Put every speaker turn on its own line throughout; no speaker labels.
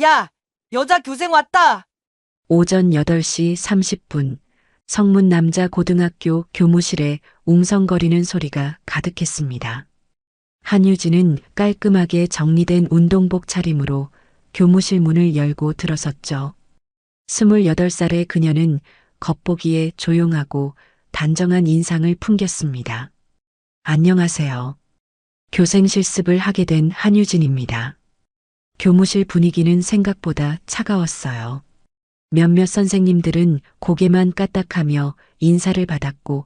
야, 여자 교생 왔다.
오전 8시 30분 성문 남자 고등학교 교무실에 웅성거리는 소리가 가득했습니다. 한유진은 깔끔하게 정리된 운동복 차림으로 교무실 문을 열고 들어섰죠. 28살의 그녀는 겉보기에 조용하고 단정한 인상을 풍겼습니다. 안녕하세요. 교생 실습을 하게 된 한유진입니다. 교무실 분위기는 생각보다 차가웠어요. 몇몇 선생님들은 고개만 까딱하며 인사를 받았고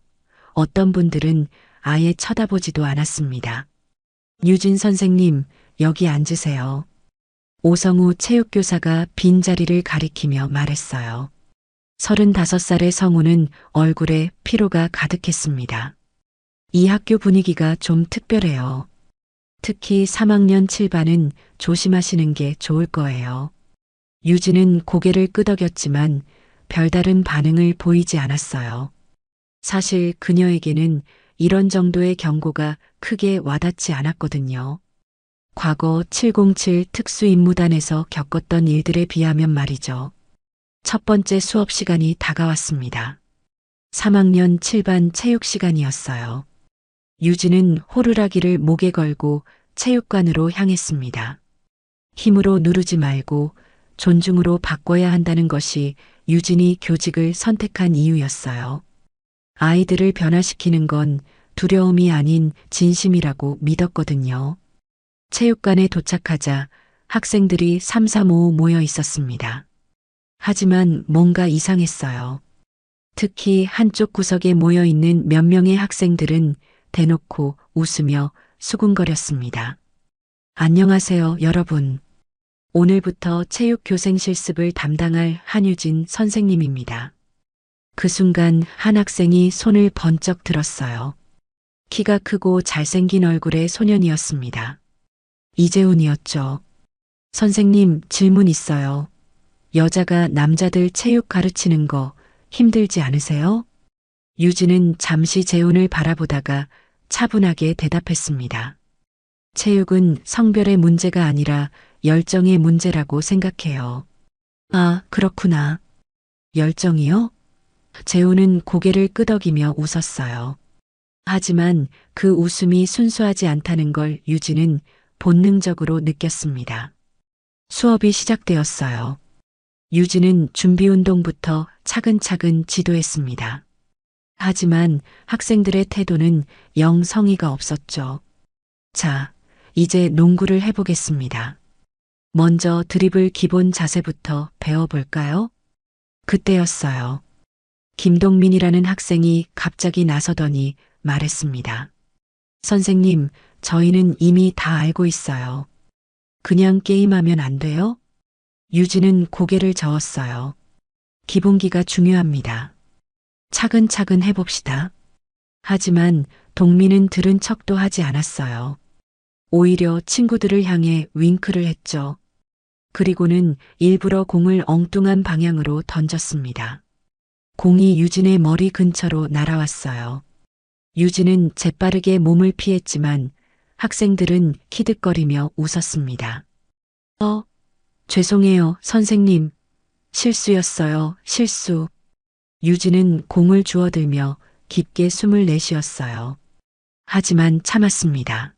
어떤 분들은 아예 쳐다보지도 않았습니다. 유진 선생님, 여기 앉으세요. 오성우 체육교사가 빈자리를 가리키며 말했어요. 35살의 성우는 얼굴에 피로가 가득했습니다. 이 학교 분위기가 좀 특별해요. 특히 3학년 7반은 조심하시는 게 좋을 거예요. 유진은 고개를 끄덕였지만 별다른 반응을 보이지 않았어요. 사실 그녀에게는 이런 정도의 경고가 크게 와닿지 않았거든요. 과거 707 특수임무단에서 겪었던 일들에 비하면 말이죠. 첫 번째 수업 시간이 다가왔습니다. 3학년 7반 체육 시간이었어요. 유진은 호루라기를 목에 걸고 체육관으로 향했습니다. 힘으로 누르지 말고 존중으로 바꿔야 한다는 것이 유진이 교직을 선택한 이유였어요. 아이들을 변화시키는 건 두려움이 아닌 진심이라고 믿었거든요. 체육관에 도착하자 학생들이 삼삼오오 모여 있었습니다. 하지만 뭔가 이상했어요. 특히 한쪽 구석에 모여 있는 몇 명의 학생들은 대놓고 웃으며 수군거렸습니다. 안녕하세요, 여러분. 오늘부터 체육교생 실습을 담당할 한유진 선생님입니다. 그 순간 한 학생이 손을 번쩍 들었어요. 키가 크고 잘생긴 얼굴의 소년이었습니다. 이재훈이었죠. 선생님, 질문 있어요. 여자가 남자들 체육 가르치는 거 힘들지 않으세요? 유진은 잠시 재훈을 바라보다가 차분하게 대답했습니다. 체육은 성별의 문제가 아니라 열정의 문제라고 생각해요. 아, 그렇구나. 열정이요? 재훈은 고개를 끄덕이며 웃었어요. 하지만 그 웃음이 순수하지 않다는 걸 유진은 본능적으로 느꼈습니다. 수업이 시작되었어요. 유진은 준비 운동부터 차근차근 지도했습니다. 하지만 학생들의 태도는 영 성의가 없었죠. 자, 이제 농구를 해보겠습니다. 먼저 드리블 기본 자세부터 배워볼까요? 그때였어요. 김동민이라는 학생이 갑자기 나서더니 말했습니다. 선생님, 저희는 이미 다 알고 있어요. 그냥 게임하면 안 돼요? 유진은 고개를 저었어요. 기본기가 중요합니다. 차근차근 해봅시다. 하지만 동민은 들은 척도 하지 않았어요. 오히려 친구들을 향해 윙크를 했죠. 그리고는 일부러 공을 엉뚱한 방향으로 던졌습니다. 공이 유진의 머리 근처로 날아왔어요. 유진은 재빠르게 몸을 피했지만 학생들은 키득거리며 웃었습니다. 죄송해요, 선생님. 실수였어요, 실수. 유진은 공을 주워들며 깊게 숨을 내쉬었어요. 하지만 참았습니다.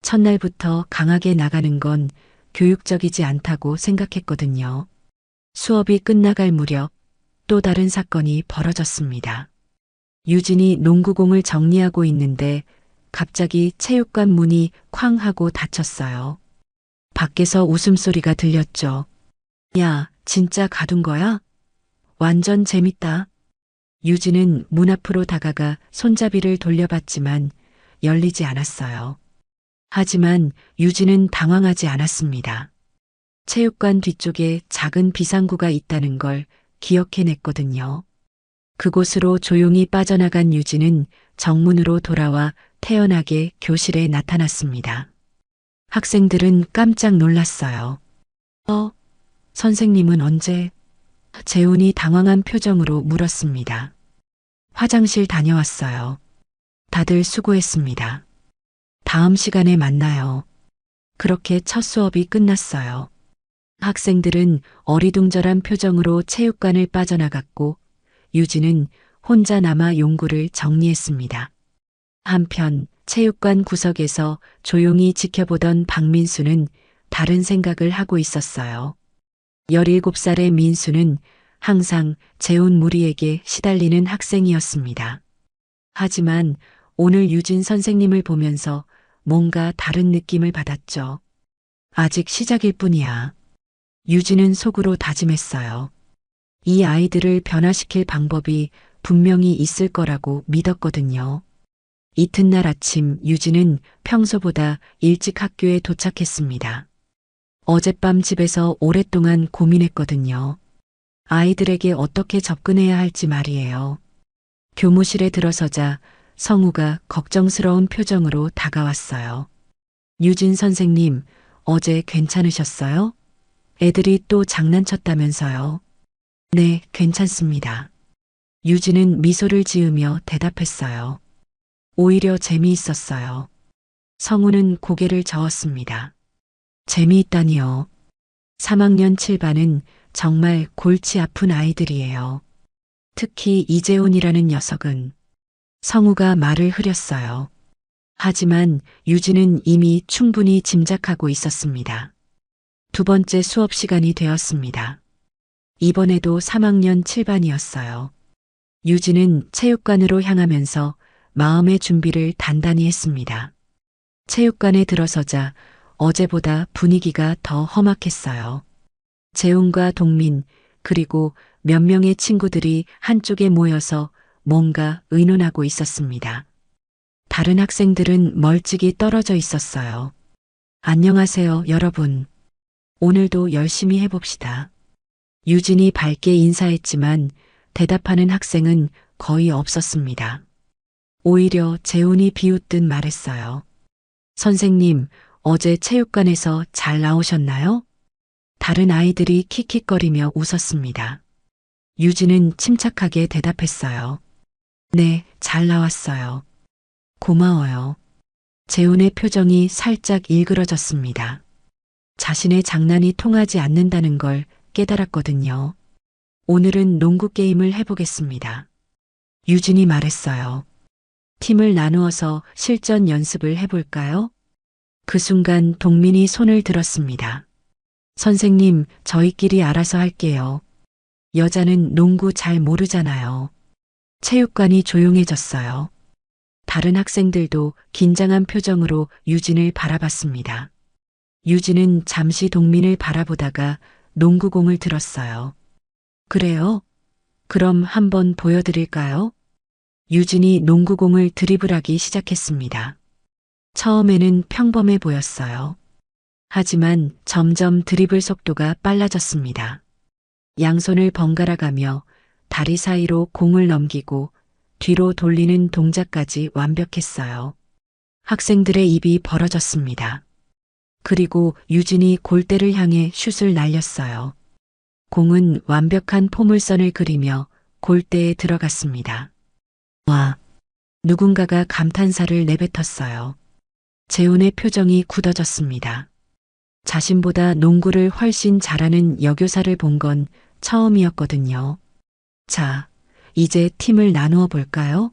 첫날부터 강하게 나가는 건 교육적이지 않다고 생각했거든요. 수업이 끝나갈 무렵 또 다른 사건이 벌어졌습니다. 유진이 농구공을 정리하고 있는데 갑자기 체육관 문이 쾅 하고 닫혔어요. 밖에서 웃음소리가 들렸죠. 야, 진짜 가둔 거야? 완전 재밌다. 유진은 문 앞으로 다가가 손잡이를 돌려봤지만 열리지 않았어요. 하지만 유진은 당황하지 않았습니다. 체육관 뒤쪽에 작은 비상구가 있다는 걸 기억해냈거든요. 그곳으로 조용히 빠져나간 유진은 정문으로 돌아와 태연하게 교실에 나타났습니다. 학생들은 깜짝 놀랐어요. 선생님은 언제? 재훈이 당황한 표정으로 물었습니다. 화장실 다녀왔어요. 다들 수고했습니다. 다음 시간에 만나요. 그렇게 첫 수업이 끝났어요. 학생들은 어리둥절한 표정으로 체육관을 빠져나갔고 유진은 혼자 남아 용구를 정리했습니다. 한편 체육관 구석에서 조용히 지켜보던 박민수는 다른 생각을 하고 있었어요. 17살의 민수는 항상 재훈 무리에게 시달리는 학생이었습니다. 하지만 오늘 유진 선생님을 보면서 뭔가 다른 느낌을 받았죠. 아직 시작일 뿐이야. 유진은 속으로 다짐했어요. 이 아이들을 변화시킬 방법이 분명히 있을 거라고 믿었거든요. 이튿날 아침 유진은 평소보다 일찍 학교에 도착했습니다. 어젯밤 집에서 오랫동안 고민했거든요. 아이들에게 어떻게 접근해야 할지 말이에요. 교무실에 들어서자 성우가 걱정스러운 표정으로 다가왔어요. 유진 선생님, 어제 괜찮으셨어요? 애들이 또 장난쳤다면서요. 네, 괜찮습니다. 유진은 미소를 지으며 대답했어요. 오히려 재미있었어요. 성우는 고개를 저었습니다. 재미있다니요. 3학년 7반은 정말 골치 아픈 아이들이에요. 특히 이재훈이라는 녀석은. 성우가 말을 흐렸어요. 하지만 유진은 이미 충분히 짐작하고 있었습니다. 두 번째 수업 시간이 되었습니다. 이번에도 3학년 7반이었어요. 유진은 체육관으로 향하면서 마음의 준비를 단단히 했습니다. 체육관에 들어서자 어제보다 분위기가 더 험악했어요. 재훈과 동민, 그리고 몇 명의 친구들이 한쪽에 모여서 뭔가 의논하고 있었습니다. 다른 학생들은 멀찍이 떨어져 있었어요. 안녕하세요, 여러분. 오늘도 열심히 해봅시다. 유진이 밝게 인사했지만 대답하는 학생은 거의 없었습니다. 오히려 재훈이 비웃듯 말했어요. 선생님, 어제 체육관에서 잘 나오셨나요? 다른 아이들이 킥킥거리며 웃었습니다. 유진은 침착하게 대답했어요. 네, 잘 나왔어요. 고마워요. 재훈의 표정이 살짝 일그러졌습니다. 자신의 장난이 통하지 않는다는 걸 깨달았거든요. 오늘은 농구 게임을 해보겠습니다. 유진이 말했어요. 팀을 나누어서 실전 연습을 해볼까요? 그 순간 동민이 손을 들었습니다. 선생님, 저희끼리 알아서 할게요. 여자는 농구 잘 모르잖아요. 체육관이 조용해졌어요. 다른 학생들도 긴장한 표정으로 유진을 바라봤습니다. 유진은 잠시 동민을 바라보다가 농구공을 들었어요. 그래요? 그럼 한번 보여드릴까요? 유진이 농구공을 드리블하기 시작했습니다. 처음에는 평범해 보였어요. 하지만 점점 드리블 속도가 빨라졌습니다. 양손을 번갈아 가며 다리 사이로 공을 넘기고 뒤로 돌리는 동작까지 완벽했어요. 학생들의 입이 벌어졌습니다. 그리고 유진이 골대를 향해 슛을 날렸어요. 공은 완벽한 포물선을 그리며 골대에 들어갔습니다. 와! 누군가가 감탄사를 내뱉었어요. 재훈의 표정이 굳어졌습니다. 자신보다 농구를 훨씬 잘하는 여교사를 본 건 처음이었거든요. 자, 이제 팀을 나누어 볼까요?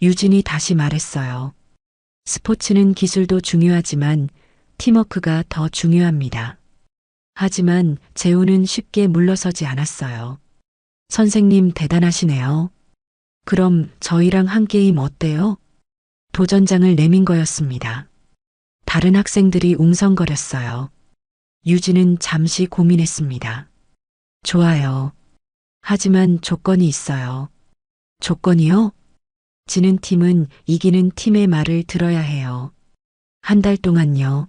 유진이 다시 말했어요. 스포츠는 기술도 중요하지만 팀워크가 더 중요합니다. 하지만 재훈은 쉽게 물러서지 않았어요. 선생님 대단하시네요. 그럼 저희랑 한 게임 어때요? 도전장을 내민 거였습니다. 다른 학생들이 웅성거렸어요. 유진은 잠시 고민했습니다. 좋아요. 하지만 조건이 있어요. 조건이요? 지는 팀은 이기는 팀의 말을 들어야 해요. 한 달 동안요.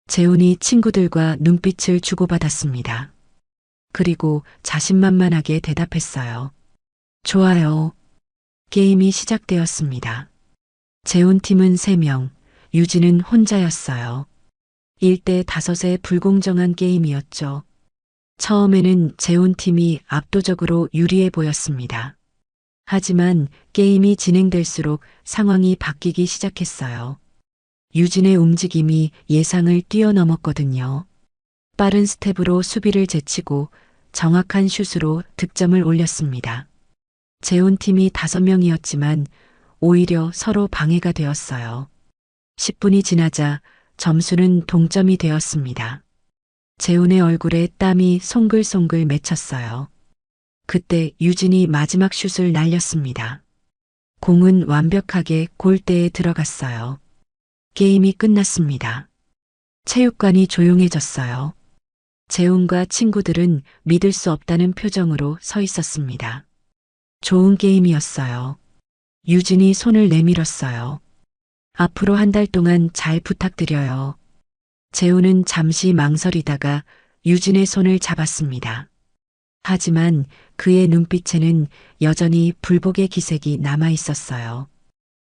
재훈이 친구들과 눈빛을 주고받았습니다. 그리고 자신만만하게 대답했어요. 좋아요. 게임이 시작되었습니다. 재훈 팀은 3명, 유진은 혼자였어요. 1대 5의 불공정한 게임이었죠. 처음에는 재훈 팀이 압도적으로 유리해 보였습니다. 하지만 게임이 진행될수록 상황이 바뀌기 시작했어요. 유진의 움직임이 예상을 뛰어넘었거든요. 빠른 스텝으로 수비를 제치고 정확한 슛으로 득점을 올렸습니다. 재훈 팀이 5명이었지만 오히려 서로 방해가 되었어요. 10분이 지나자 점수는 동점이 되었습니다. 재훈의 얼굴에 땀이 송글송글 맺혔어요. 그때 유진이 마지막 슛을 날렸습니다. 공은 완벽하게 골대에 들어갔어요. 게임이 끝났습니다. 체육관이 조용해졌어요. 재훈과 친구들은 믿을 수 없다는 표정으로 서 있었습니다. 좋은 게임이었어요. 유진이 손을 내밀었어요. 앞으로 한 달 동안 잘 부탁드려요. 재훈은 잠시 망설이다가 유진의 손을 잡았습니다. 하지만 그의 눈빛에는 여전히 불복의 기색이 남아 있었어요.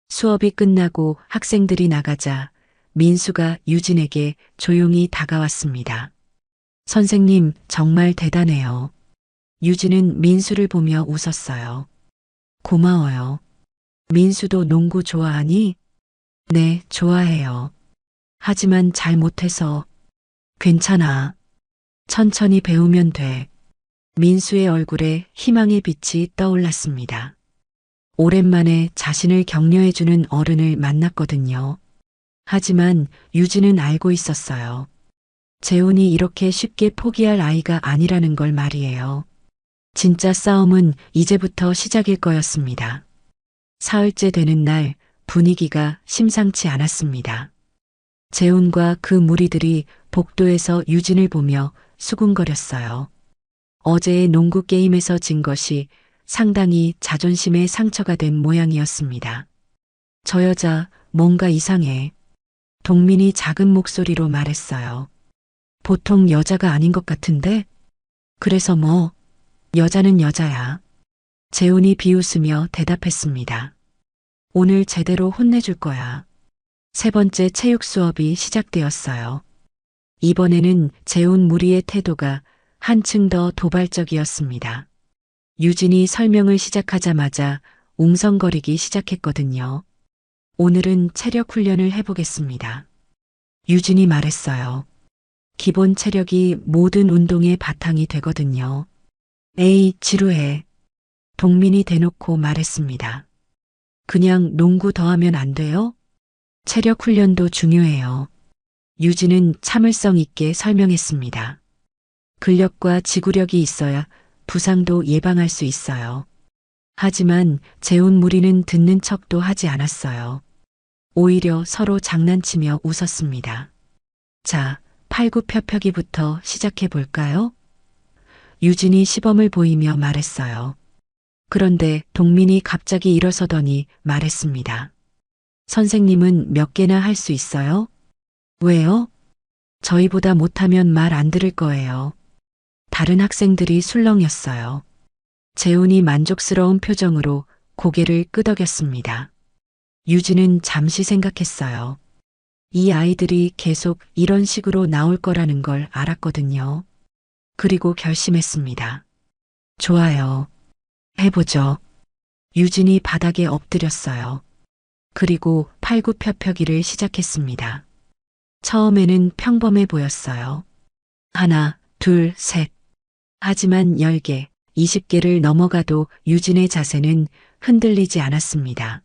수업이 끝나고 학생들이 나가자 민수가 유진에게 조용히 다가왔습니다. 선생님, 정말 대단해요. 유진은 민수를 보며 웃었어요. 고마워요. 민수도 농구 좋아하니? 네, 좋아해요. 하지만 잘 못해서. 괜찮아. 천천히 배우면 돼. 민수의 얼굴에 희망의 빛이 떠올랐습니다. 오랜만에 자신을 격려해주는 어른을 만났거든요. 하지만 유진은 알고 있었어요. 재훈이 이렇게 쉽게 포기할 아이가 아니라는 걸 말이에요. 진짜 싸움은 이제부터 시작일 거였습니다. 사흘째 되는 날 분위기가 심상치 않았습니다. 재훈과 그 무리들이 복도에서 유진을 보며 수군거렸어요. 어제의 농구 게임에서 진 것이 상당히 자존심에 상처가 된 모양이었습니다. 저 여자 뭔가 이상해. 동민이 작은 목소리로 말했어요. 보통 여자가 아닌 것 같은데? 그래서 뭐, 여자는 여자야. 재훈이 비웃으며 대답했습니다. 오늘 제대로 혼내줄 거야. 3번째 체육 수업이 시작되었어요. 이번에는 재훈 무리의 태도가 한층 더 도발적이었습니다. 유진이 설명을 시작하자마자 웅성거리기 시작했거든요. 오늘은 체력 훈련을 해보겠습니다. 유진이 말했어요. 기본 체력이 모든 운동의 바탕이 되거든요. 에이, 지루해. 동민이 대놓고 말했습니다. 그냥 농구 더 하면 안 돼요? 체력 훈련도 중요해요. 유진은 참을성 있게 설명했습니다. 근력과 지구력이 있어야 부상도 예방할 수 있어요. 하지만 재훈 무리는 듣는 척도 하지 않았어요. 오히려 서로 장난치며 웃었습니다. 자, 팔굽혀펴기부터 시작해 볼까요? 유진이 시범을 보이며 말했어요. 그런데 동민이 갑자기 일어서더니 말했습니다. 선생님은 몇 개나 할 수 있어요? 왜요? 저희보다 못하면 말 안 들을 거예요. 다른 학생들이 술렁였어요. 재훈이 만족스러운 표정으로 고개를 끄덕였습니다. 유진은 잠시 생각했어요. 이 아이들이 계속 이런 식으로 나올 거라는 걸 알았거든요. 그리고 결심했습니다. 좋아요. 해보죠. 유진이 바닥에 엎드렸어요. 그리고 팔굽혀펴기를 시작했습니다. 처음에는 평범해 보였어요. 하나, 둘, 셋. 하지만 10개, 20개를 넘어가도 유진의 자세는 흔들리지 않았습니다.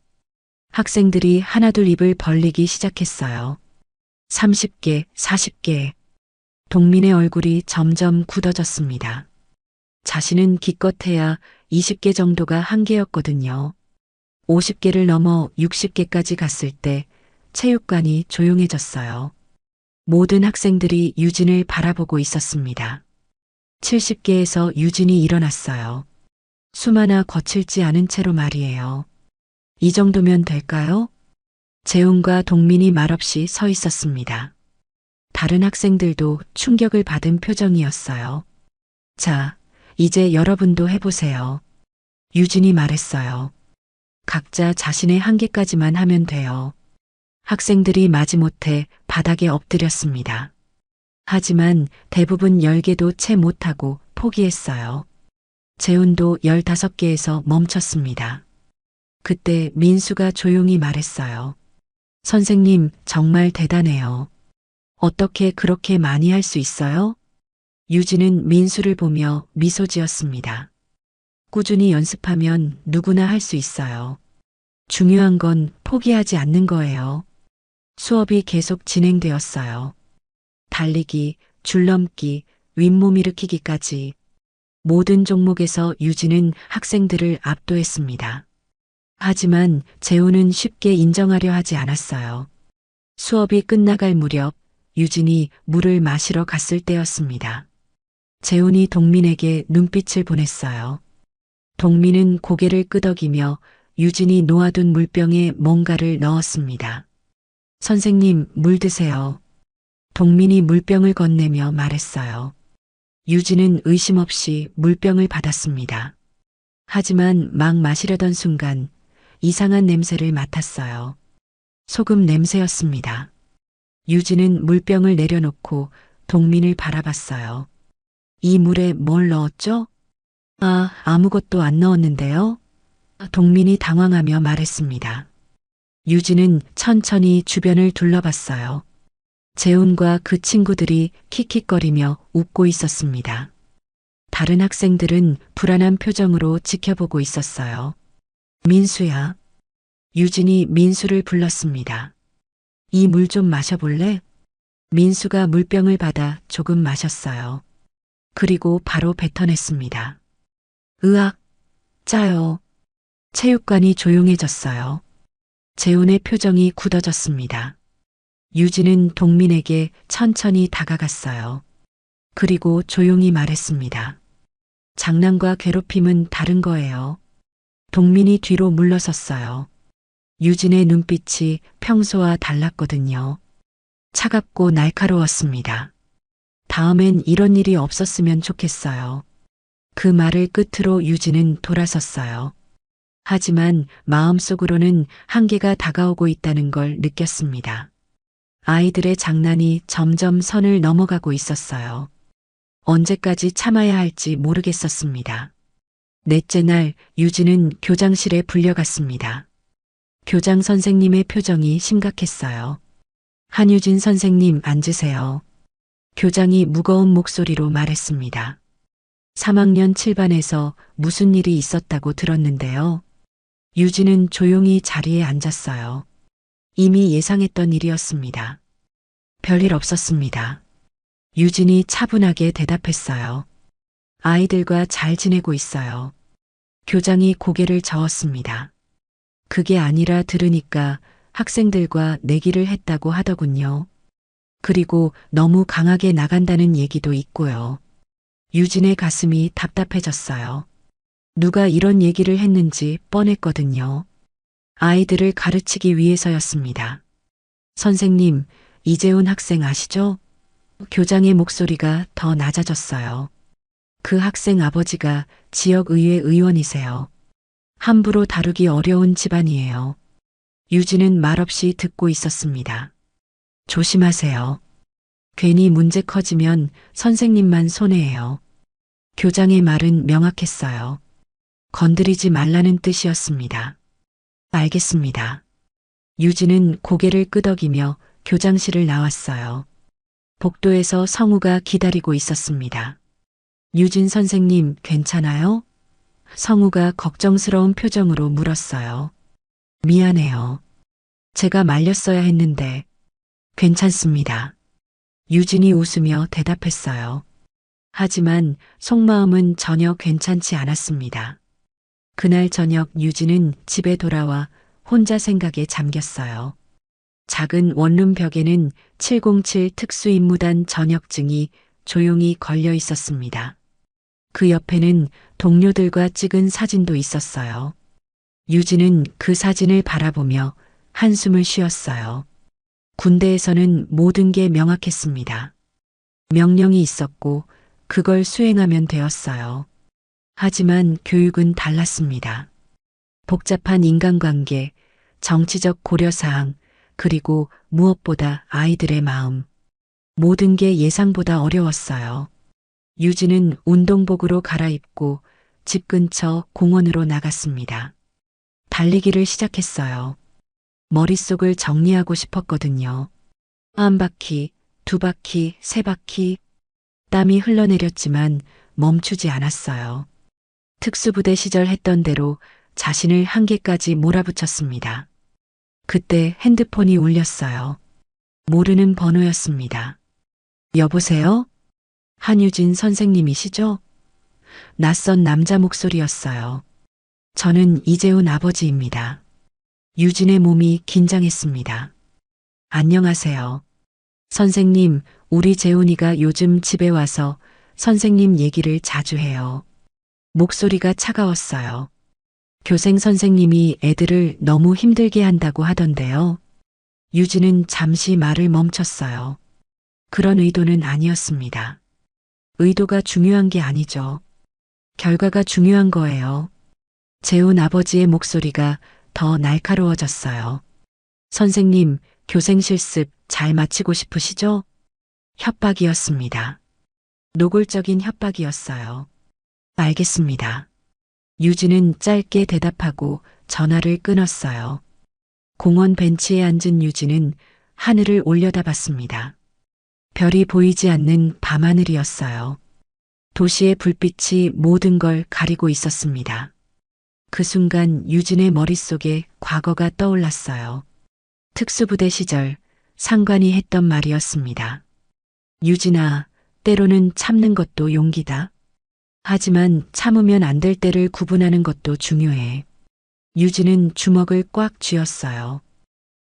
학생들이 하나둘 입을 벌리기 시작했어요. 30개, 40개. 동민의 얼굴이 점점 굳어졌습니다. 자신은 기껏해야 20개 정도가 한계였거든요. 50개를 넘어 60개까지 갔을 때 체육관이 조용해졌어요. 모든 학생들이 유진을 바라보고 있었습니다. 70개에서 유진이 일어났어요. 수마나 거칠지 않은 채로 말이에요. 이 정도면 될까요? 재훈과 동민이 말없이 서 있었습니다. 다른 학생들도 충격을 받은 표정이었어요. 자, 이제 여러분도 해보세요. 유진이 말했어요. 각자 자신의 한계까지만 하면 돼요. 학생들이 마지못해 바닥에 엎드렸습니다. 하지만 대부분 10개도 채 못하고 포기했어요. 재훈도 15개에서 멈췄습니다. 그때 민수가 조용히 말했어요. 선생님, 정말 대단해요. 어떻게 그렇게 많이 할 수 있어요? 유진은 민수를 보며 미소 지었습니다. 꾸준히 연습하면 누구나 할 수 있어요. 중요한 건 포기하지 않는 거예요. 수업이 계속 진행되었어요. 달리기, 줄넘기, 윗몸 일으키기까지 모든 종목에서 유진은 학생들을 압도했습니다. 하지만 재훈은 쉽게 인정하려 하지 않았어요. 수업이 끝나갈 무렵 유진이 물을 마시러 갔을 때였습니다. 재훈이 동민에게 눈빛을 보냈어요. 동민은 고개를 끄덕이며 유진이 놓아둔 물병에 뭔가를 넣었습니다. 선생님, 물 드세요. 동민이 물병을 건네며 말했어요. 유진은 의심 없이 물병을 받았습니다. 하지만 막 마시려던 순간 이상한 냄새를 맡았어요. 소금 냄새였습니다. 유진은 물병을 내려놓고 동민을 바라봤어요. 이 물에 뭘 넣었죠? 아무것도 안 넣었는데요. 동민이 당황하며 말했습니다. 유진은 천천히 주변을 둘러봤어요. 재훈과 그 친구들이 킥킥거리며 웃고 있었습니다. 다른 학생들은 불안한 표정으로 지켜보고 있었어요. 민수야. 유진이 민수를 불렀습니다. 이 물 좀 마셔볼래? 민수가 물병을 받아 조금 마셨어요. 그리고 바로 뱉어냈습니다. 으악, 짜요. 체육관이 조용해졌어요. 재훈의 표정이 굳어졌습니다. 유진은 동민에게 천천히 다가갔어요. 그리고 조용히 말했습니다. 장난과 괴롭힘은 다른 거예요. 동민이 뒤로 물러섰어요. 유진의 눈빛이 평소와 달랐거든요. 차갑고 날카로웠습니다. 다음엔 이런 일이 없었으면 좋겠어요. 그 말을 끝으로 유진은 돌아섰어요. 하지만 마음속으로는 한계가 다가오고 있다는 걸 느꼈습니다. 아이들의 장난이 점점 선을 넘어가고 있었어요. 언제까지 참아야 할지 모르겠었습니다. 넷째 날 유진은 교장실에 불려갔습니다. 교장 선생님의 표정이 심각했어요. 한유진 선생님 앉으세요. 교장이 무거운 목소리로 말했습니다. 3학년 7반에서 무슨 일이 있었다고 들었는데요. 유진은 조용히 자리에 앉았어요. 이미 예상했던 일이었습니다. 별일 없었습니다. 유진이 차분하게 대답했어요. 아이들과 잘 지내고 있어요. 교장이 고개를 저었습니다. 그게 아니라 들으니까 학생들과 내기를 했다고 하더군요. 그리고 너무 강하게 나간다는 얘기도 있고요. 유진의 가슴이 답답해졌어요. 누가 이런 얘기를 했는지 뻔했거든요. 아이들을 가르치기 위해서였습니다. 선생님, 이재훈 학생 아시죠? 교장의 목소리가 더 낮아졌어요. 그 학생 아버지가 지역의회 의원이세요. 함부로 다루기 어려운 집안이에요. 유진은 말없이 듣고 있었습니다. 조심하세요. 괜히 문제 커지면 선생님만 손해예요. 교장의 말은 명확했어요. 건드리지 말라는 뜻이었습니다. 알겠습니다. 유진은 고개를 끄덕이며 교장실을 나왔어요. 복도에서 성우가 기다리고 있었습니다. 유진 선생님 괜찮아요? 성우가 걱정스러운 표정으로 물었어요. 미안해요. 제가 말렸어야 했는데 괜찮습니다. 유진이 웃으며 대답했어요. 하지만 속마음은 전혀 괜찮지 않았습니다. 그날 저녁 유진은 집에 돌아와 혼자 생각에 잠겼어요. 작은 원룸 벽에는 707 특수임무단 전역증이 조용히 걸려 있었습니다. 그 옆에는 동료들과 찍은 사진도 있었어요. 유진은 그 사진을 바라보며 한숨을 쉬었어요. 군대에서는 모든 게 명확했습니다. 명령이 있었고 그걸 수행하면 되었어요. 하지만 교육은 달랐습니다. 복잡한 인간관계, 정치적 고려사항, 그리고 무엇보다 아이들의 마음. 모든 게 예상보다 어려웠어요. 유진은 운동복으로 갈아입고 집 근처 공원으로 나갔습니다. 달리기를 시작했어요. 머릿속을 정리하고 싶었거든요. 한 바퀴, 두 바퀴, 세 바퀴. 땀이 흘러내렸지만 멈추지 않았어요. 특수부대 시절 했던 대로 자신을 한계까지 몰아붙였습니다. 그때 핸드폰이 울렸어요. 모르는 번호였습니다. 여보세요? 한유진 선생님이시죠? 낯선 남자 목소리였어요. 저는 이재훈 아버지입니다. 유진의 몸이 긴장했습니다. 안녕하세요. 선생님, 우리 재훈이가 요즘 집에 와서 선생님 얘기를 자주 해요. 목소리가 차가웠어요. 교생 선생님이 애들을 너무 힘들게 한다고 하던데요. 유진은 잠시 말을 멈췄어요. 그런 의도는 아니었습니다. 의도가 중요한 게 아니죠. 결과가 중요한 거예요. 재훈 아버지의 목소리가 더 날카로워졌어요. 선생님, 교생 실습 잘 마치고 싶으시죠? 협박이었습니다. 노골적인 협박이었어요. 알겠습니다. 유진은 짧게 대답하고 전화를 끊었어요. 공원 벤치에 앉은 유진은 하늘을 올려다봤습니다. 별이 보이지 않는 밤하늘이었어요. 도시의 불빛이 모든 걸 가리고 있었습니다. 그 순간 유진의 머릿속에 과거가 떠올랐어요. 특수부대 시절 상관이 했던 말이었습니다. 유진아, 때로는 참는 것도 용기다. 하지만 참으면 안 될 때를 구분하는 것도 중요해. 유진은 주먹을 꽉 쥐었어요.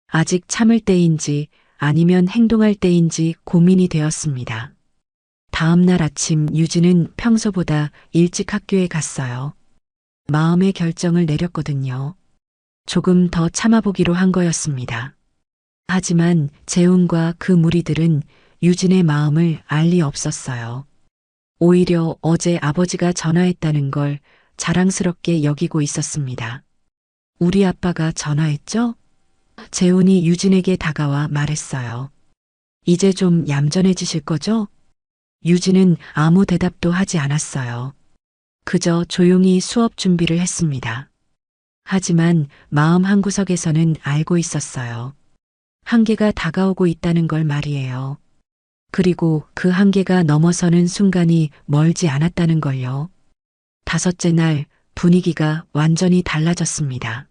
아직 참을 때인지 아니면 행동할 때인지 고민이 되었습니다. 다음 날 아침 유진은 평소보다 일찍 학교에 갔어요. 마음의 결정을 내렸거든요. 조금 더 참아보기로 한 거였습니다. 하지만 재훈과 그 무리들은 유진의 마음을 알 리 없었어요. 오히려 어제 아버지가 전화했다는 걸 자랑스럽게 여기고 있었습니다. 우리 아빠가 전화했죠? 재훈이 유진에게 다가와 말했어요. 이제 좀 얌전해지실 거죠? 유진은 아무 대답도 하지 않았어요. 그저 조용히 수업 준비를 했습니다. 하지만 마음 한구석에서는 알고 있었어요. 한계가 다가오고 있다는 걸 말이에요. 그리고 그 한계가 넘어서는 순간이 멀지 않았다는 걸요. 다섯째 날 분위기가 완전히 달라졌습니다.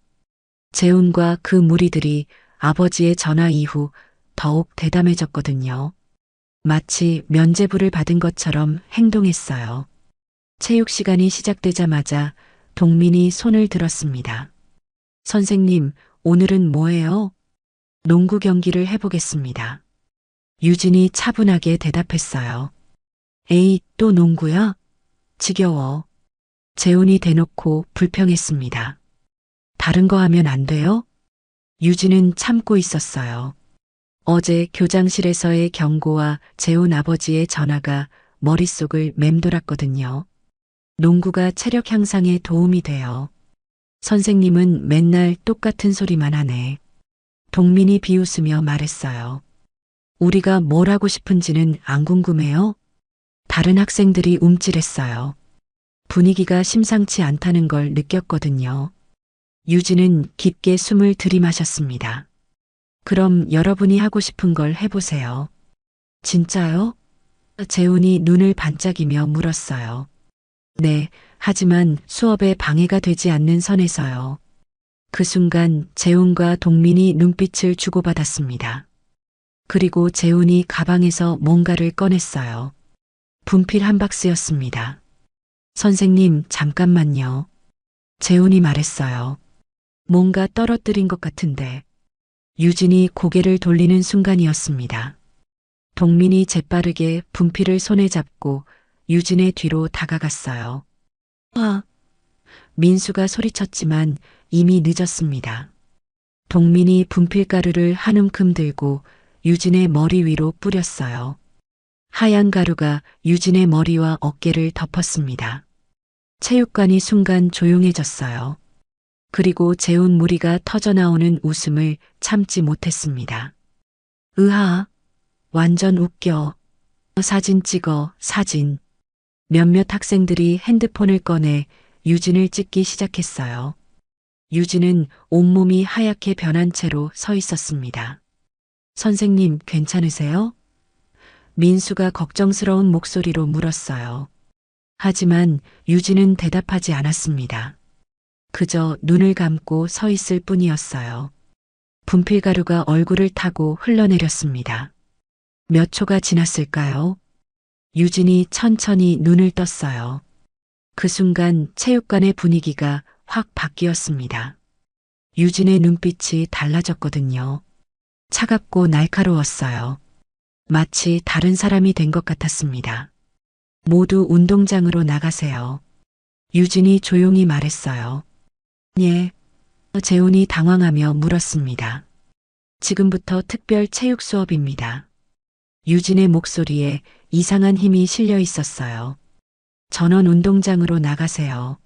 재훈과 그 무리들이 아버지의 전화 이후 더욱 대담해졌거든요. 마치 면죄부를 받은 것처럼 행동했어요. 체육 시간이 시작되자마자 동민이 손을 들었습니다. 선생님, 오늘은 뭐예요? 농구 경기를 해보겠습니다. 유진이 차분하게 대답했어요. 에이, 또 농구야? 지겨워. 재훈이 대놓고 불평했습니다. 다른 거 하면 안 돼요? 유진은 참고 있었어요. 어제 교장실에서의 경고와 재훈 아버지의 전화가 머릿속을 맴돌았거든요. 농구가 체력 향상에 도움이 돼요. 선생님은 맨날 똑같은 소리만 하네. 동민이 비웃으며 말했어요. 우리가 뭘 하고 싶은지는 안 궁금해요? 다른 학생들이 움찔했어요. 분위기가 심상치 않다는 걸 느꼈거든요. 유진은 깊게 숨을 들이마셨습니다. 그럼 여러분이 하고 싶은 걸 해보세요. 진짜요? 재훈이 눈을 반짝이며 물었어요. 네, 하지만 수업에 방해가 되지 않는 선에서요. 그 순간 재훈과 동민이 눈빛을 주고받았습니다. 그리고 재훈이 가방에서 뭔가를 꺼냈어요. 분필 한 박스였습니다. 선생님, 잠깐만요. 재훈이 말했어요. 뭔가 떨어뜨린 것 같은데. 유진이 고개를 돌리는 순간이었습니다. 동민이 재빠르게 분필을 손에 잡고 유진의 뒤로 다가갔어요. 아! 민수가 소리쳤지만 이미 늦었습니다. 동민이 분필가루를 한 움큼 들고 유진의 머리 위로 뿌렸어요. 하얀 가루가 유진의 머리와 어깨를 덮었습니다. 체육관이 순간 조용해졌어요. 그리고 재훈 무리가 터져나오는 웃음을 참지 못했습니다. 으하, 완전 웃겨. 사진 찍어, 사진. 몇몇 학생들이 핸드폰을 꺼내 유진을 찍기 시작했어요. 유진은 온몸이 하얗게 변한 채로 서 있었습니다. 선생님, 괜찮으세요? 민수가 걱정스러운 목소리로 물었어요. 하지만 유진은 대답하지 않았습니다. 그저 눈을 감고 서 있을 뿐이었어요. 분필가루가 얼굴을 타고 흘러내렸습니다. 몇 초가 지났을까요? 유진이 천천히 눈을 떴어요. 그 순간 체육관의 분위기가 확 바뀌었습니다. 유진의 눈빛이 달라졌거든요. 차갑고 날카로웠어요. 마치 다른 사람이 된 것 같았습니다. 모두 운동장으로 나가세요. 유진이 조용히 말했어요. 예. 재훈이 당황하며 물었습니다. 지금부터 특별 체육 수업입니다. 유진의 목소리에 이상한 힘이 실려 있었어요. 전원 운동장으로 나가세요.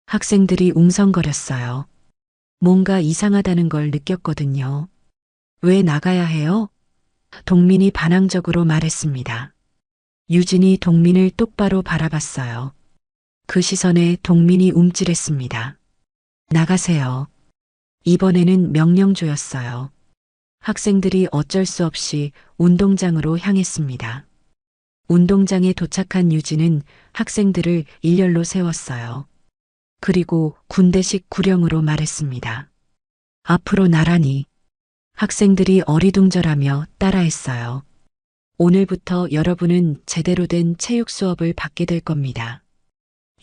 학생들이 웅성거렸어요. 뭔가 이상하다는 걸 느꼈거든요. 왜 나가야 해요? 동민이 반항적으로 말했습니다. 유진이 동민을 똑바로 바라봤어요. 그 시선에 동민이 움찔했습니다. 나가세요. 이번에는 명령조였어요. 학생들이 어쩔 수 없이 운동장으로 향했습니다. 운동장에 도착한 유진은 학생들을 일렬로 세웠어요. 그리고 군대식 구령으로 말했습니다. 앞으로 나란히. 학생들이 어리둥절하며 따라했어요. 오늘부터 여러분은 제대로 된 체육 수업을 받게 될 겁니다.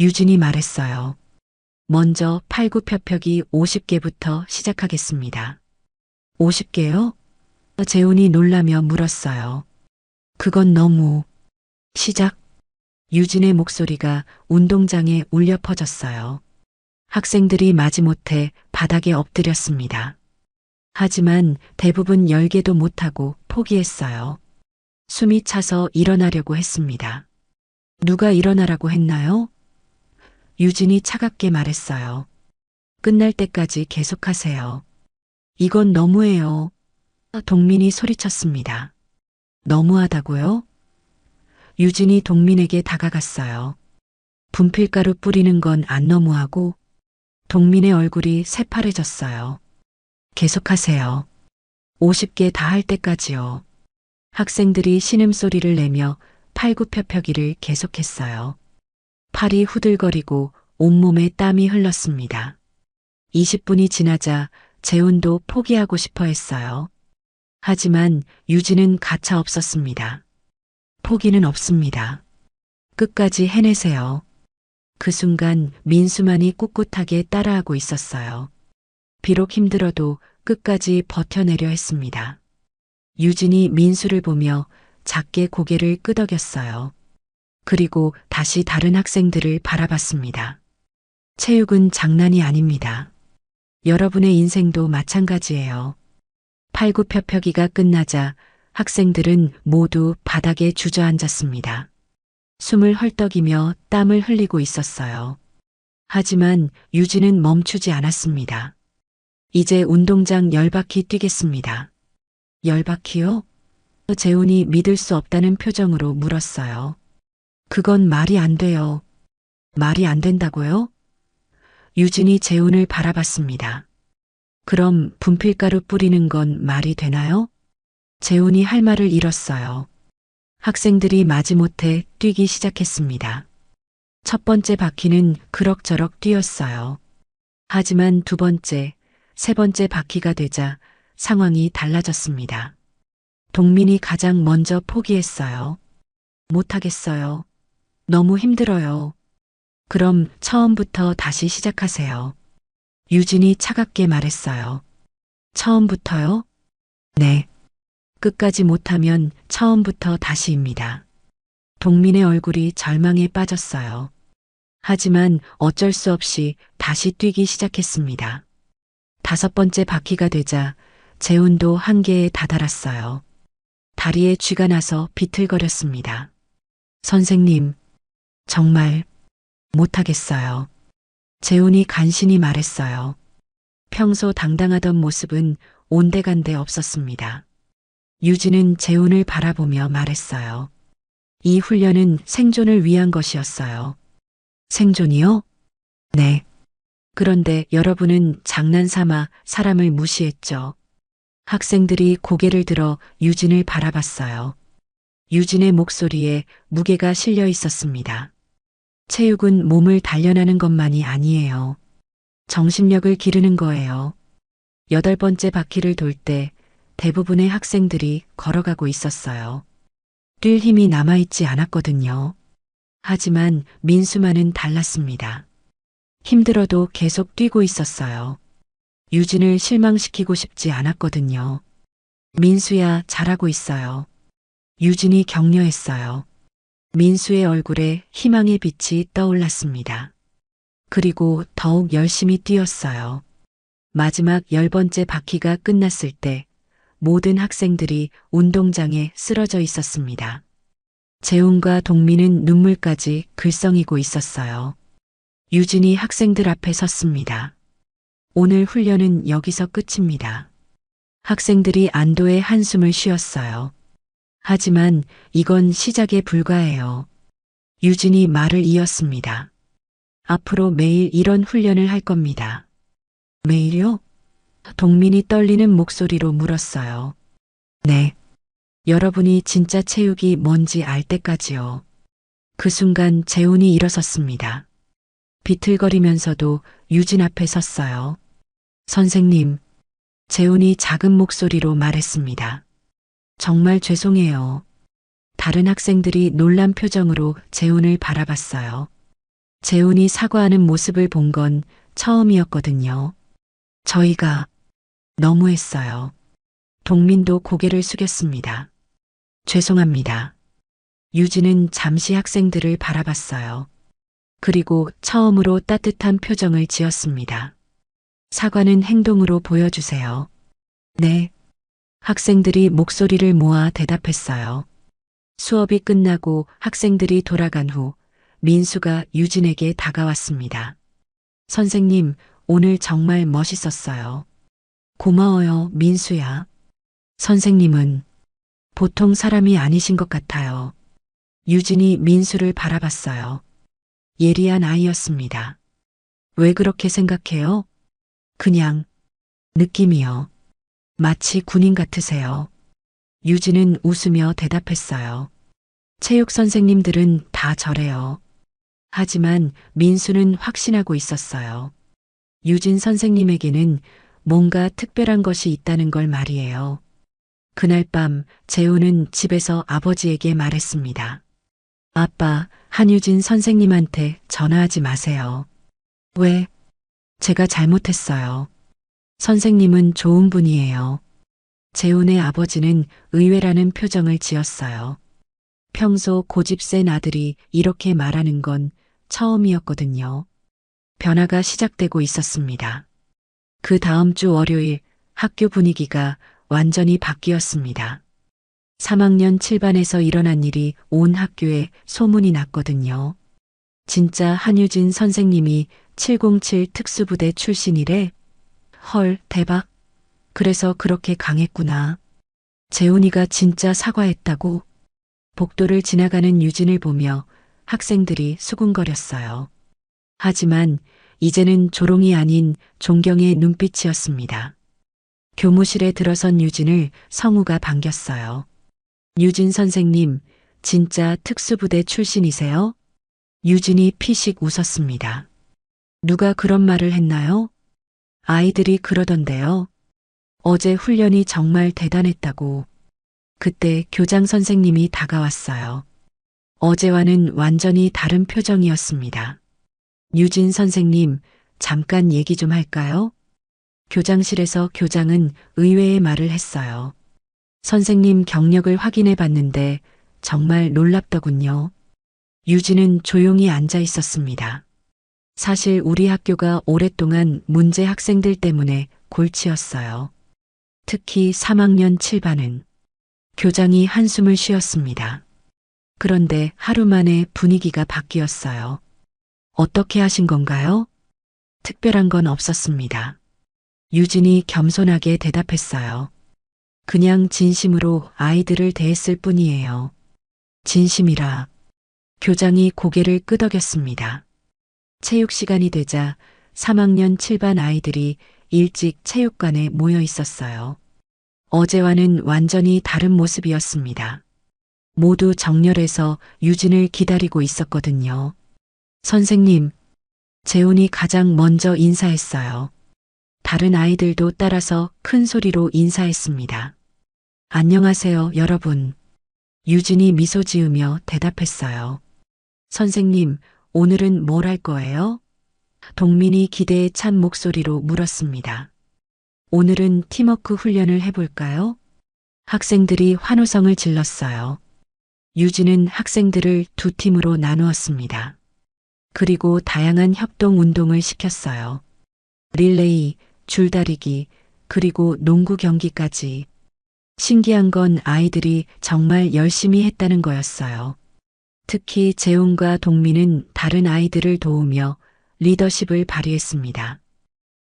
유진이 말했어요. 먼저 팔굽혀펴기 50개부터 시작하겠습니다. 50개요? 재훈이 놀라며 물었어요. 그건 너무... 시작. 유진의 목소리가 운동장에 울려 퍼졌어요. 학생들이 마지못해 바닥에 엎드렸습니다. 하지만 대부분 열개도 못하고 포기했어요. 숨이 차서 일어나려고 했습니다. 누가 일어나라고 했나요? 유진이 차갑게 말했어요. 끝날 때까지 계속하세요. 이건 너무해요. 동민이 소리쳤습니다. 너무하다고요? 유진이 동민에게 다가갔어요. 분필가루 뿌리는 건 안 너무하고? 동민의 얼굴이 새파래졌어요. 계속하세요. 50개 다 할 때까지요. 학생들이 신음소리를 내며 팔굽혀펴기를 계속했어요. 팔이 후들거리고 온몸에 땀이 흘렀습니다. 20분이 지나자 재훈도 포기하고 싶어 했어요. 하지만 유진은 가차 없었습니다. 포기는 없습니다. 끝까지 해내세요. 그 순간 민수만이 꿋꿋하게 따라하고 있었어요. 비록 힘들어도 끝까지 버텨내려 했습니다. 유진이 민수를 보며 작게 고개를 끄덕였어요. 그리고 다시 다른 학생들을 바라봤습니다. 체육은 장난이 아닙니다. 여러분의 인생도 마찬가지예요. 팔굽혀펴기가 끝나자 학생들은 모두 바닥에 주저앉았습니다. 숨을 헐떡이며 땀을 흘리고 있었어요. 하지만 유진은 멈추지 않았습니다. 이제 운동장 10바퀴 뛰겠습니다. 10바퀴요? 재훈이 믿을 수 없다는 표정으로 물었어요. 그건 말이 안 돼요. 말이 안 된다고요? 유진이 재훈을 바라봤습니다. 그럼 분필가루 뿌리는 건 말이 되나요? 재훈이 할 말을 잃었어요. 학생들이 마지못해 뛰기 시작했습니다. 첫 번째 바퀴는 그럭저럭 뛰었어요. 하지만 두 번째, 세 번째 바퀴가 되자 상황이 달라졌습니다. 동민이 가장 먼저 포기했어요. 못하겠어요. 너무 힘들어요. 그럼 처음부터 다시 시작하세요. 유진이 차갑게 말했어요. 처음부터요? 네. 끝까지 못하면 처음부터 다시입니다. 동민의 얼굴이 절망에 빠졌어요. 하지만 어쩔 수 없이 다시 뛰기 시작했습니다. 5번째 바퀴가 되자 재훈도 한계에 다다랐어요. 다리에 쥐가 나서 비틀거렸습니다. 선생님, 정말 못하겠어요. 재훈이 간신히 말했어요. 평소 당당하던 모습은 온데간데 없었습니다. 유진은 재훈을 바라보며 말했어요. 이 훈련은 생존을 위한 것이었어요. 생존이요? 네. 그런데 여러분은 장난삼아 사람을 무시했죠. 학생들이 고개를 들어 유진을 바라봤어요. 유진의 목소리에 무게가 실려 있었습니다. 체육은 몸을 단련하는 것만이 아니에요. 정신력을 기르는 거예요. 8번째 바퀴를 돌 때 대부분의 학생들이 걸어가고 있었어요. 뛸 힘이 남아있지 않았거든요. 하지만 민수만은 달랐습니다. 힘들어도 계속 뛰고 있었어요. 유진을 실망시키고 싶지 않았거든요. 민수야, 잘하고 있어요. 유진이 격려했어요. 민수의 얼굴에 희망의 빛이 떠올랐습니다. 그리고 더욱 열심히 뛰었어요. 마지막 10번째 바퀴가 끝났을 때 모든 학생들이 운동장에 쓰러져 있었습니다. 재훈과 동민은 눈물까지 글썽이고 있었어요. 유진이 학생들 앞에 섰습니다. 오늘 훈련은 여기서 끝입니다. 학생들이 안도의 한숨을 쉬었어요. 하지만 이건 시작에 불과해요. 유진이 말을 이었습니다. 앞으로 매일 이런 훈련을 할 겁니다. 매일요? 동민이 떨리는 목소리로 물었어요. 네. 여러분이 진짜 체육이 뭔지 알 때까지요. 그 순간 재훈이 일어섰습니다. 비틀거리면서도 유진 앞에 섰어요. 선생님, 재훈이 작은 목소리로 말했습니다. 정말 죄송해요. 다른 학생들이 놀란 표정으로 재훈을 바라봤어요. 재훈이 사과하는 모습을 본 건 처음이었거든요. 저희가 너무했어요. 동민도 고개를 숙였습니다. 죄송합니다. 유진은 잠시 학생들을 바라봤어요. 그리고 처음으로 따뜻한 표정을 지었습니다. 사과는 행동으로 보여주세요. 네. 학생들이 목소리를 모아 대답했어요. 수업이 끝나고 학생들이 돌아간 후 민수가 유진에게 다가왔습니다. 선생님, 오늘 정말 멋있었어요. 고마워요, 민수야. 선생님은 보통 사람이 아니신 것 같아요. 유진이 민수를 바라봤어요. 예리한 아이였습니다. 왜 그렇게 생각해요? 그냥 느낌이요. 마치 군인 같으세요. 유진은 웃으며 대답했어요. 체육 선생님들은 다 저래요. 하지만 민수는 확신하고 있었어요. 유진 선생님에게는 뭔가 특별한 것이 있다는 걸 말이에요. 그날 밤 재훈은 집에서 아버지에게 말했습니다. 아빠, 한유진 선생님한테 전화하지 마세요. 왜? 제가 잘못했어요. 선생님은 좋은 분이에요. 재훈의 아버지는 의외라는 표정을 지었어요. 평소 고집 센 아들이 이렇게 말하는 건 처음이었거든요. 변화가 시작되고 있었습니다. 그 다음 주 월요일 학교 분위기가 완전히 바뀌었습니다. 3학년 7반에서 일어난 일이 온 학교에 소문이 났거든요. 진짜 한유진 선생님이 707 특수부대 출신이래. 헐, 대박. 그래서 그렇게 강했구나. 재훈이가 진짜 사과했다고. 복도를 지나가는 유진을 보며 학생들이 수군거렸어요. 하지만 이제는 조롱이 아닌 존경의 눈빛이었습니다. 교무실에 들어선 유진을 성우가 반겼어요. 유진 선생님, 진짜 특수부대 출신이세요? 유진이 피식 웃었습니다. 누가 그런 말을 했나요? 아이들이 그러던데요. 어제 훈련이 정말 대단했다고. 그때 교장 선생님이 다가왔어요. 어제와는 완전히 다른 표정이었습니다. 유진 선생님, 잠깐 얘기 좀 할까요? 교장실에서 교장은 의외의 말을 했어요. 선생님 경력을 확인해 봤는데 정말 놀랍더군요. 유진은 조용히 앉아 있었습니다. 사실 우리 학교가 오랫동안 문제 학생들 때문에 골치였어요. 특히 3학년 7반은. 교장이 한숨을 쉬었습니다. 그런데 하루 만에 분위기가 바뀌었어요. 어떻게 하신 건가요? 특별한 건 없었습니다. 유진이 겸손하게 대답했어요. 그냥 진심으로 아이들을 대했을 뿐이에요. 진심이라. 교장이 고개를 끄덕였습니다. 체육 시간이 되자 3학년 7반 아이들이 일찍 체육관에 모여 있었어요. 어제와는 완전히 다른 모습이었습니다. 모두 정렬해서 유진을 기다리고 있었거든요. 선생님, 재훈이 가장 먼저 인사했어요. 다른 아이들도 따라서 큰 소리로 인사했습니다. 안녕하세요, 여러분. 유진이 미소 지으며 대답했어요. 선생님, 오늘은 뭘 할 거예요? 동민이 기대에 찬 목소리로 물었습니다. 오늘은 팀워크 훈련을 해볼까요? 학생들이 환호성을 질렀어요. 유진은 학생들을 두 팀으로 나누었습니다. 그리고 다양한 협동 운동을 시켰어요. 릴레이, 줄다리기, 그리고 농구 경기까지. 신기한 건 아이들이 정말 열심히 했다는 거였어요. 특히 재훈과 동민은 다른 아이들을 도우며 리더십을 발휘했습니다.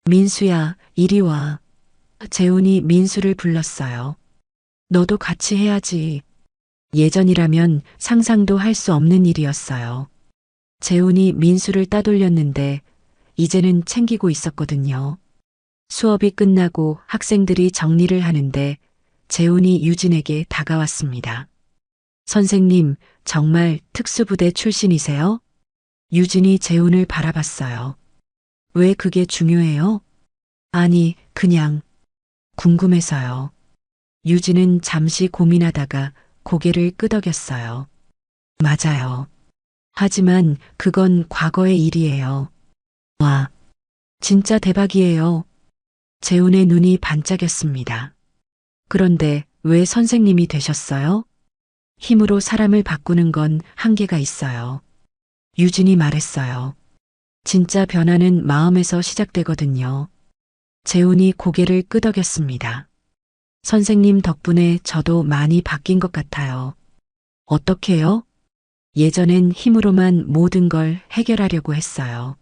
민수야, 이리 와. 재훈이 민수를 불렀어요. 너도 같이 해야지. 예전이라면 상상도 할 수 없는 일이었어요. 재훈이 민수를 따돌렸는데 이제는 챙기고 있었거든요. 수업이 끝나고 학생들이 정리를 하는데 재훈이 유진에게 다가왔습니다. 선생님, 정말 특수부대 출신이세요? 유진이 재훈을 바라봤어요. 왜 그게 중요해요? 아니, 그냥 궁금해서요. 유진은 잠시 고민하다가 고개를 끄덕였어요. 맞아요. 하지만 그건 과거의 일이에요. 와, 진짜 대박이에요. 재훈의 눈이 반짝였습니다. 그런데 왜 선생님이 되셨어요? 힘으로 사람을 바꾸는 건 한계가 있어요. 유진이 말했어요. 진짜 변화는 마음에서 시작되거든요. 재훈이 고개를 끄덕였습니다. 선생님 덕분에 저도 많이 바뀐 것 같아요. 어떻게요? 예전엔 힘으로만 모든 걸 해결하려고 했어요.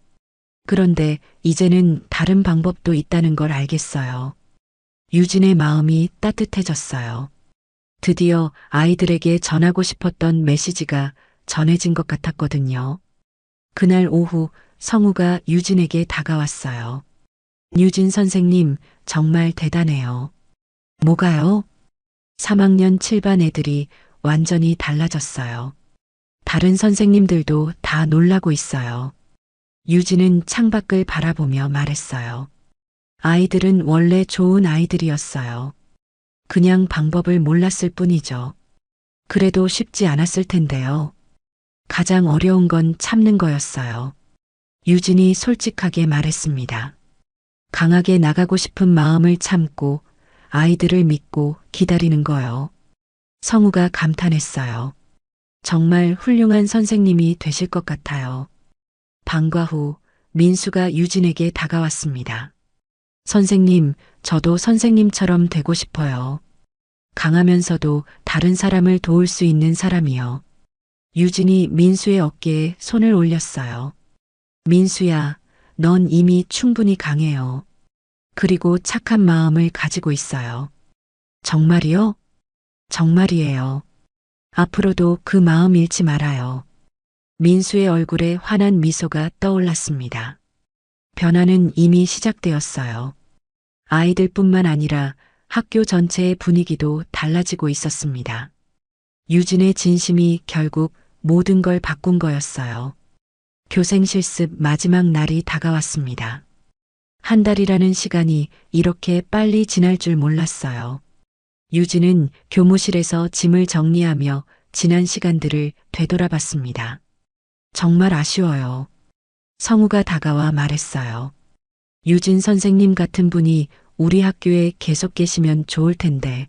그런데 이제는 다른 방법도 있다는 걸 알겠어요. 유진의 마음이 따뜻해졌어요. 드디어 아이들에게 전하고 싶었던 메시지가 전해진 것 같았거든요. 그날 오후 성우가 유진에게 다가왔어요. 유진 선생님, 정말 대단해요. 뭐가요? 3학년 7반 애들이 완전히 달라졌어요. 다른 선생님들도 다 놀라고 있어요. 유진은 창밖을 바라보며 말했어요. 아이들은 원래 좋은 아이들이었어요. 그냥 방법을 몰랐을 뿐이죠. 그래도 쉽지 않았을 텐데요. 가장 어려운 건 참는 거였어요. 유진이 솔직하게 말했습니다. 강하게 나가고 싶은 마음을 참고 아이들을 믿고 기다리는 거요. 성우가 감탄했어요. 정말 훌륭한 선생님이 되실 것 같아요. 방과 후 민수가 유진에게 다가왔습니다. 선생님, 저도 선생님처럼 되고 싶어요. 강하면서도 다른 사람을 도울 수 있는 사람이요. 유진이 민수의 어깨에 손을 올렸어요. 민수야, 넌 이미 충분히 강해요. 그리고 착한 마음을 가지고 있어요. 정말이요? 정말이에요. 앞으로도 그 마음 잃지 말아요. 민수의 얼굴에 환한 미소가 떠올랐습니다. 변화는 이미 시작되었어요. 아이들뿐만 아니라 학교 전체의 분위기도 달라지고 있었습니다. 유진의 진심이 결국 모든 걸 바꾼 거였어요. 교생 실습 마지막 날이 다가왔습니다. 한 달이라는 시간이 이렇게 빨리 지날 줄 몰랐어요. 유진은 교무실에서 짐을 정리하며 지난 시간들을 되돌아봤습니다. 정말 아쉬워요. 성우가 다가와 말했어요. 유진 선생님 같은 분이 우리 학교에 계속 계시면 좋을 텐데.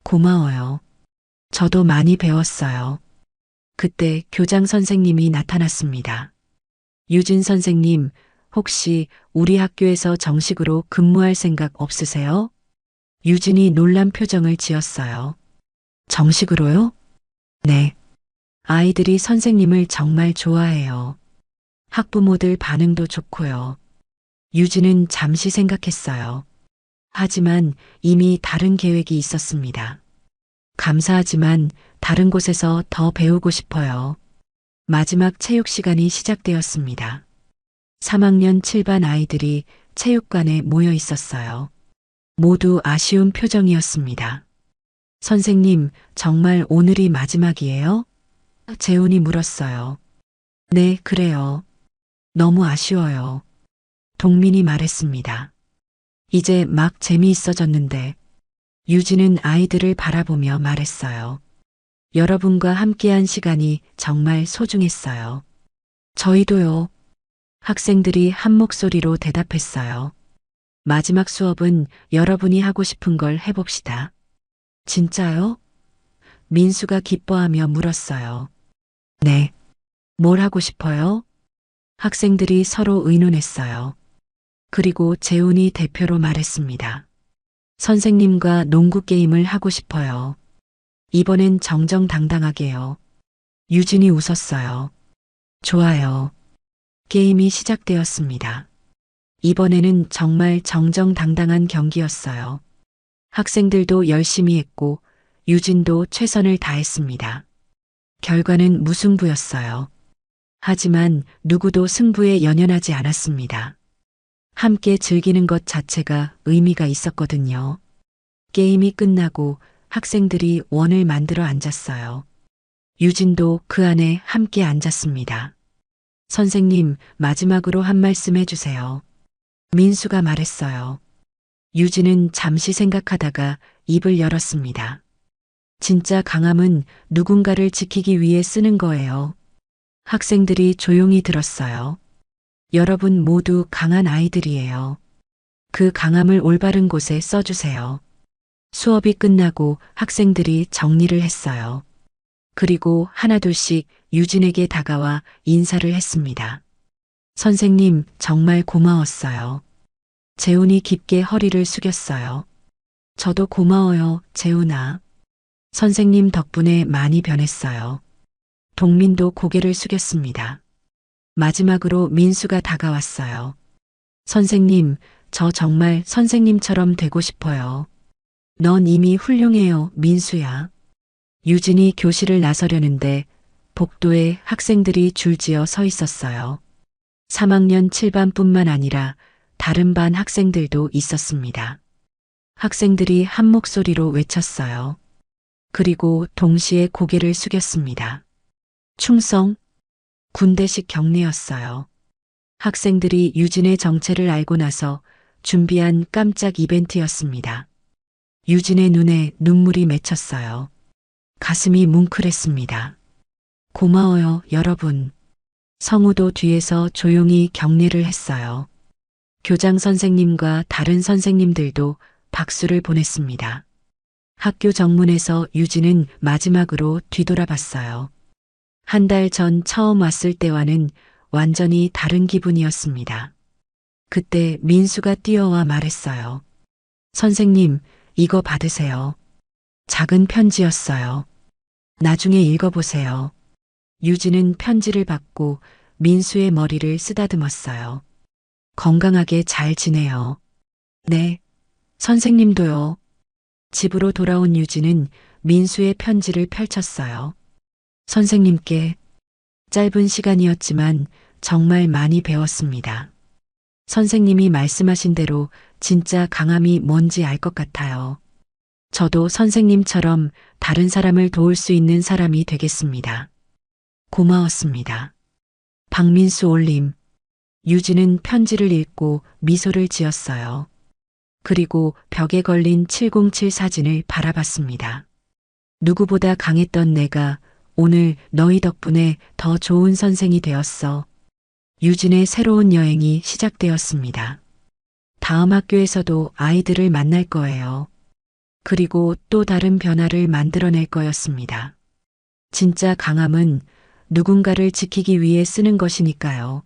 고마워요. 저도 많이 배웠어요. 그때 교장 선생님이 나타났습니다. 유진 선생님, 혹시 우리 학교에서 정식으로 근무할 생각 없으세요? 유진이 놀란 표정을 지었어요. 정식으로요? 네. 아이들이 선생님을 정말 좋아해요. 학부모들 반응도 좋고요. 유진은 잠시 생각했어요. 하지만 이미 다른 계획이 있었습니다. 감사하지만 다른 곳에서 더 배우고 싶어요. 마지막 체육 시간이 시작되었습니다. 3학년 7반 아이들이 체육관에 모여 있었어요. 모두 아쉬운 표정이었습니다. 선생님, 정말 오늘이 마지막이에요? 재훈이 물었어요. 네, 그래요. 너무 아쉬워요. 동민이 말했습니다. 이제 막 재미있어졌는데 유진은 아이들을 바라보며 말했어요. 여러분과 함께한 시간이 정말 소중했어요. 저희도요. 학생들이 한 목소리로 대답했어요. 마지막 수업은 여러분이 하고 싶은 걸 해봅시다. 진짜요? 민수가 기뻐하며 물었어요. 네. 뭘 하고 싶어요? 학생들이 서로 의논했어요. 그리고 재훈이 대표로 말했습니다. 선생님과 농구 게임을 하고 싶어요. 이번엔 정정당당하게요. 유진이 웃었어요. 좋아요. 게임이 시작되었습니다. 이번에는 정말 정정당당한 경기였어요. 학생들도 열심히 했고 유진도 최선을 다했습니다. 결과는 무승부였어요. 하지만 누구도 승부에 연연하지 않았습니다. 함께 즐기는 것 자체가 의미가 있었거든요. 게임이 끝나고 학생들이 원을 만들어 앉았어요. 유진도 그 안에 함께 앉았습니다. 선생님, 마지막으로 한 말씀 해주세요. 민수가 말했어요. 유진은 잠시 생각하다가 입을 열었습니다. 진짜 강함은 누군가를 지키기 위해 쓰는 거예요. 학생들이 조용히 들었어요. 여러분 모두 강한 아이들이에요. 그 강함을 올바른 곳에 써주세요. 수업이 끝나고 학생들이 정리를 했어요. 그리고 하나둘씩 유진에게 다가와 인사를 했습니다. 선생님, 정말 고마웠어요. 재훈이 깊게 허리를 숙였어요. 저도 고마워요, 재훈아. 선생님 덕분에 많이 변했어요. 동민도 고개를 숙였습니다. 마지막으로 민수가 다가왔어요. 선생님, 저 정말 선생님처럼 되고 싶어요. 넌 이미 훌륭해요, 민수야. 유진이 교실을 나서려는데 복도에 학생들이 줄지어 서 있었어요. 3학년 7반뿐만 아니라 다른 반 학생들도 있었습니다. 학생들이 한 목소리로 외쳤어요. 그리고 동시에 고개를 숙였습니다. 충성, 군대식 경례였어요. 학생들이 유진의 정체를 알고 나서 준비한 깜짝 이벤트였습니다. 유진의 눈에 눈물이 맺혔어요. 가슴이 뭉클했습니다. 고마워요, 여러분. 성우도 뒤에서 조용히 격려를 했어요. 교장 선생님과 다른 선생님들도 박수를 보냈습니다. 학교 정문에서 유진은 마지막으로 뒤돌아봤어요. 한 달 전 처음 왔을 때와는 완전히 다른 기분이었습니다. 그때 민수가 뛰어와 말했어요. 선생님, 이거 받으세요. 작은 편지였어요. 나중에 읽어보세요. 유진은 편지를 받고 민수의 머리를 쓰다듬었어요. 건강하게 잘 지내요. 네, 선생님도요. 집으로 돌아온 유진은 민수의 편지를 펼쳤어요. 선생님께 짧은 시간이었지만 정말 많이 배웠습니다. 선생님이 말씀하신 대로 진짜 강함이 뭔지 알 것 같아요. 저도 선생님처럼 다른 사람을 도울 수 있는 사람이 되겠습니다. 고마웠습니다. 박민수 올림. 유진은 편지를 읽고 미소를 지었어요. 그리고 벽에 걸린 707 사진을 바라봤습니다. 누구보다 강했던 내가 오늘 너희 덕분에 더 좋은 선생이 되었어. 유진의 새로운 여행이 시작되었습니다. 다음 학교에서도 아이들을 만날 거예요. 그리고 또 다른 변화를 만들어낼 거였습니다. 진짜 강함은 누군가를 지키기 위해 쓰는 것이니까요.